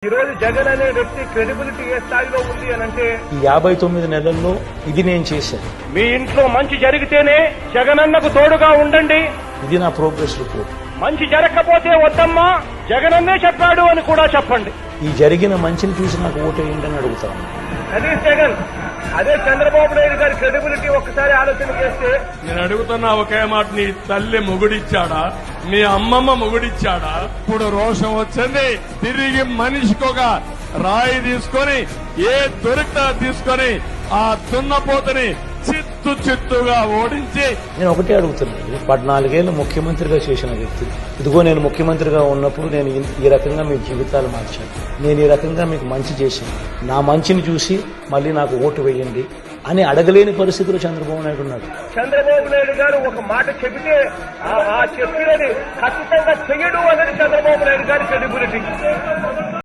ఈ రోజు జగన్ అనే వ్యక్తి క్రెడిబిలిటీ ఏ స్థాయిలో ఉంది అని అంటే ఈ 59 నెలల్లో ఇది నేను చేశాను. మీ ఇంట్లో మంచి జరిగితేనే జగనన్నకు తోడుగా ఉండండి. ఇది నా ప్రోగ్రెస్ రిపోర్ట్. మంచి జరగకపోతే వద్దమ్మా జగనన్నే చెప్పాడు అని కూడా చెప్పండి. ఈ జరిగిన మంచిని చూసి నాకు ఓటు వేయండి అని అడుగుతాను. అదే జగన్, అదే చంద్రబాబు నాయుడు గారి క్రెడిబిలిటీ ఒక్కసారి ఆలోచన చేస్తే నేను అడుగుతున్నా ఒకే మాట, నీ తల్లి మొగుడిచ్చాడా, మీ అమ్మమ్మ మొగుడిచ్చాడా? ఇప్పుడు రోషం వచ్చింది, తిరిగి మనిషికొక రాయి తీసుకొని ఏ దొరికితే తీసుకొని ఆ దున్నపోతని చిత్తుగా ఓడించి నేను ఒకటే అడుగుతున్నాను, 14 ఏళ్ళు ముఖ్యమంత్రిగా చేసిన వ్యక్తి, ఇదిగో నేను ముఖ్యమంత్రిగా ఉన్నప్పుడు నేను ఈ రకంగా మీ జీవితాలు మార్చాను, నేను ఈ రకంగా మీకు మంచి చేశాను, నా మంచిని చూసి మళ్ళీ నాకు ఓటు వేయండి అని అడగలేని పరిస్థితిలో చంద్రబాబు నాయుడు ఉన్నాడు. చంద్రబాబు నాయుడు గారు ఒక మాట చెబితే ఆ చెప్పినది ఖచ్చితంగా చెయ్యడు అన్నది చంద్రబాబు నాయుడు గారి క్రెడిబిలిటీ.